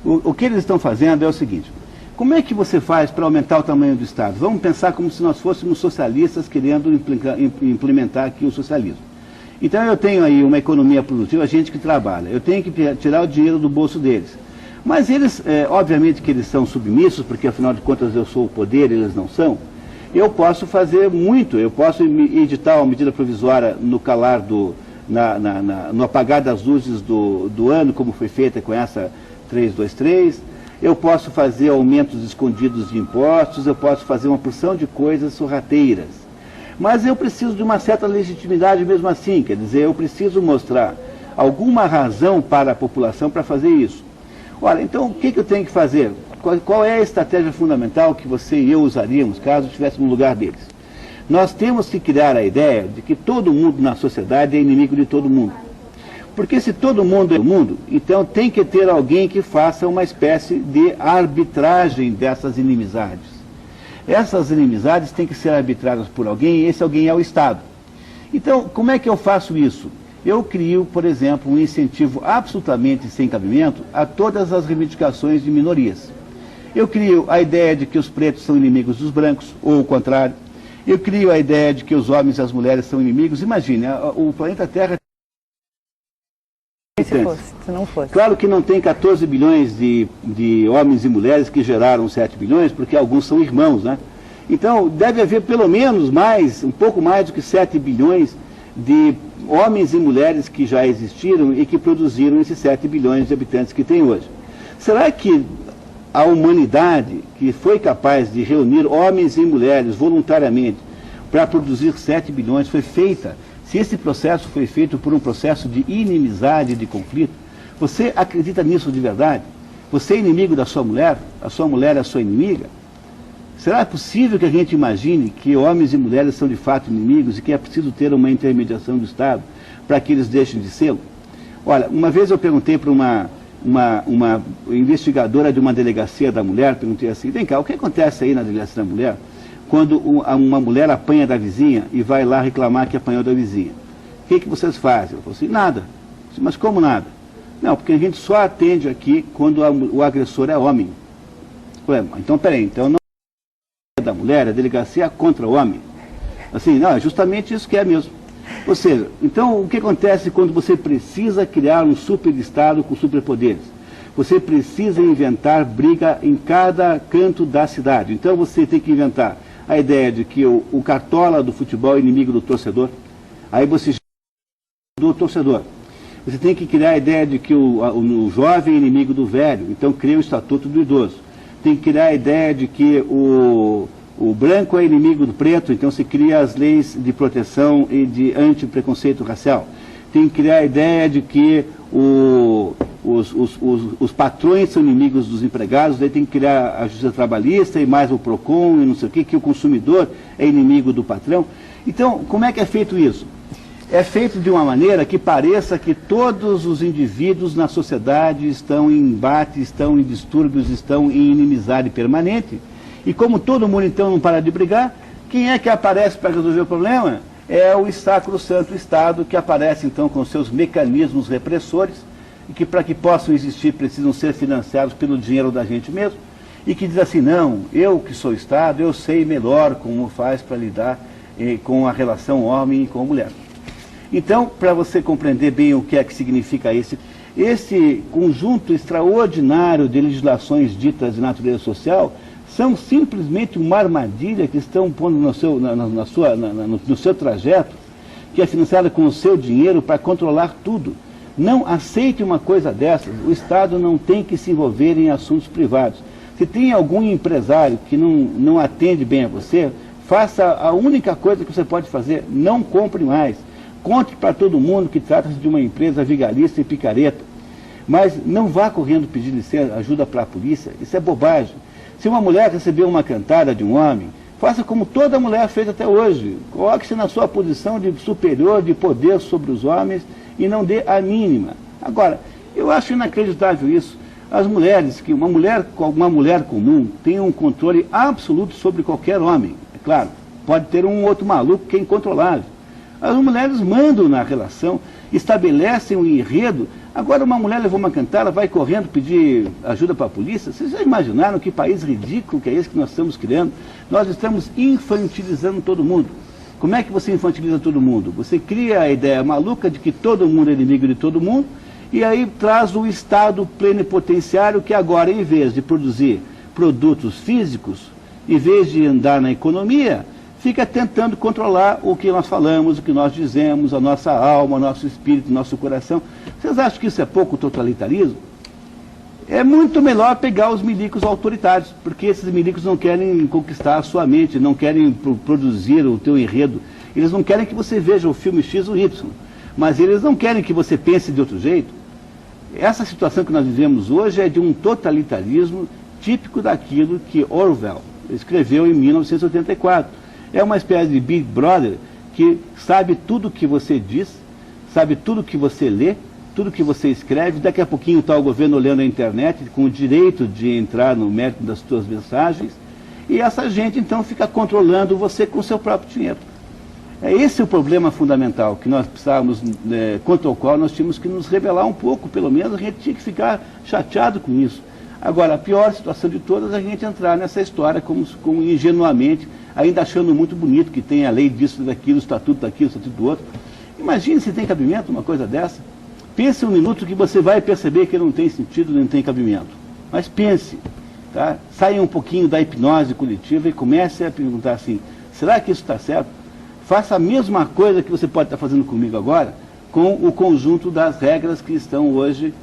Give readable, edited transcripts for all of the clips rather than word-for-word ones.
O que eles estão fazendo é o seguinte: como é que você faz para aumentar o tamanho do Estado? Vamos pensar como se nós fôssemos socialistas querendo implementar aqui o socialismo. Então eu tenho aí uma economia produtiva, gente que trabalha, eu tenho que tirar o dinheiro do bolso deles. Mas eles, obviamente que eles são submissos, porque afinal de contas eu sou o poder, eles não são. Eu posso fazer muito, eu posso editar uma medida provisória no calar no apagar das luzes do ano, como foi feita com essa 323, eu posso fazer aumentos escondidos de impostos, eu posso fazer uma porção de coisas sorrateiras. Mas eu preciso de uma certa legitimidade mesmo assim, quer dizer, eu preciso mostrar alguma razão para a população para fazer isso. Olha, então o que eu tenho que fazer? Qual é a estratégia fundamental que você e eu usaríamos caso estivéssemos no lugar deles? Nós temos que criar a ideia de que todo mundo na sociedade é inimigo de todo mundo. Porque se todo mundo é o mundo, então tem que ter alguém que faça uma espécie de arbitragem dessas inimizades. Essas inimizades têm que ser arbitradas por alguém, e esse alguém é o Estado. Então, como é que eu faço isso? Eu crio, por exemplo, um incentivo absolutamente sem cabimento a todas as reivindicações de minorias. Eu crio a ideia de que os pretos são inimigos dos brancos, ou o contrário. Eu crio a ideia de que os homens e as mulheres são inimigos. Imagine, o planeta Terra... Se não fosse. Claro que não tem 14 bilhões de homens e mulheres que geraram 7 bilhões, porque alguns são irmãos, né? Então, deve haver pelo menos um pouco mais do que 7 bilhões de homens e mulheres que já existiram e que produziram esses 7 bilhões de habitantes que tem hoje. Será que a humanidade, que foi capaz de reunir homens e mulheres voluntariamente para produzir 7 bilhões, foi feita? Se esse processo foi feito por um processo de inimizade, de conflito, você acredita nisso de verdade? Você é inimigo da sua mulher? A sua mulher é a sua inimiga? Será possível que a gente imagine que homens e mulheres são de fato inimigos e que é preciso ter uma intermediação do Estado para que eles deixem de ser? Olha, uma vez eu perguntei para uma investigadora de uma delegacia da mulher, perguntei assim: vem cá, o que acontece aí na delegacia da mulher quando uma mulher apanha da vizinha e vai lá reclamar que apanhou da vizinha? O que vocês fazem? Eu falei assim: nada. Eu disse: mas como nada? Não, porque a gente só atende aqui quando o agressor é homem. Eu falei: então peraí, então não é da mulher, a delegacia é contra o homem. Assim, não, é justamente isso que é mesmo. Ou seja, então o que acontece quando você precisa criar um superestado com superpoderes? Você precisa inventar briga em cada canto da cidade. Então você tem que inventar a ideia de que o cartola do futebol é inimigo do torcedor. Aí você do torcedor. Você tem que criar a ideia de que o jovem é inimigo do velho. Então cria o estatuto do idoso. Tem que criar a ideia de que o branco é inimigo do preto. Então se cria as leis de proteção e de anti-preconceito racial. Tem que criar a ideia de que os patrões são inimigos dos empregados, daí tem que criar a justiça trabalhista e mais o PROCON e não sei o que o consumidor é inimigo do patrão. Então, como é que é feito isso? É feito de uma maneira que pareça que todos os indivíduos na sociedade estão em embate, estão em distúrbios, estão em inimizade permanente. E como todo mundo então não para de brigar, quem é que aparece para resolver o problema? É o sacrosanto Estado, que aparece então com seus mecanismos repressores, e que para que possam existir precisam ser financiados pelo dinheiro da gente mesmo, e que diz assim: não, eu que sou Estado, eu sei melhor como faz para lidar com a relação homem e com mulher. Então, para você compreender bem o que é que significa esse conjunto extraordinário de legislações ditas de natureza social, são simplesmente uma armadilha que estão pondo no seu trajeto, que é financiada com o seu dinheiro para controlar tudo. Não aceite uma coisa dessas. O Estado não tem que se envolver em assuntos privados. Se tem algum empresário que não atende bem a você, faça a única coisa que você pode fazer: não compre mais. Conte para todo mundo que trata-se de uma empresa vigarista e picareta. Mas não vá correndo pedir licença, ajuda para a polícia. Isso é bobagem. Se uma mulher receber uma cantada de um homem, faça como toda mulher fez até hoje. Coloque-se na sua posição de superior, de poder sobre os homens, e não dê a mínima. Agora, eu acho inacreditável isso. As mulheres, que uma mulher comum tem um controle absoluto sobre qualquer homem. É claro, pode ter um outro maluco que é incontrolável. As mulheres mandam na relação, estabelecem um enredo. Agora uma mulher levou uma cantada, vai correndo pedir ajuda para a polícia. Vocês já imaginaram que país ridículo que é esse que nós estamos criando? Nós estamos infantilizando todo mundo. Como é que você infantiliza todo mundo? Você cria a ideia maluca de que todo mundo é inimigo de todo mundo, e aí traz o Estado plenipotenciário que agora, em vez de produzir produtos físicos, em vez de andar na economia, fica tentando controlar o que nós falamos, o que nós dizemos, a nossa alma, o nosso espírito, o nosso coração. Vocês acham que isso é pouco totalitarismo? É muito melhor pegar os milicos autoritários, porque esses milicos não querem conquistar a sua mente, não querem produzir o teu enredo. Eles não querem que você veja o filme X ou Y, mas eles não querem que você pense de outro jeito. Essa situação que nós vivemos hoje é de um totalitarismo típico daquilo que Orwell escreveu em 1984. É uma espécie de Big Brother que sabe tudo o que você diz, sabe tudo o que você lê, tudo que você escreve. Daqui a pouquinho está o governo olhando a internet com o direito de entrar no mérito das suas mensagens, e essa gente então fica controlando você com o seu próprio dinheiro. Esse é o problema fundamental que nós precisávamos, contra o qual nós tínhamos que nos rebelar um pouco, pelo menos a gente tinha que ficar chateado com isso. Agora, a pior situação de todas é a gente entrar nessa história como ingenuamente, ainda achando muito bonito que tem a lei disso, daquilo, o estatuto daquilo, o estatuto do outro. Imagine se tem cabimento uma coisa dessa. Pense um minuto que você vai perceber que não tem sentido, não tem cabimento. Mas pense, tá? Saia um pouquinho da hipnose coletiva e comece a perguntar assim, será que isso está certo? Faça a mesma coisa que você pode estar fazendo comigo agora, com o conjunto das regras que estão hoje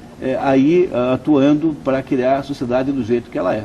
aí atuando para criar a sociedade do jeito que ela é.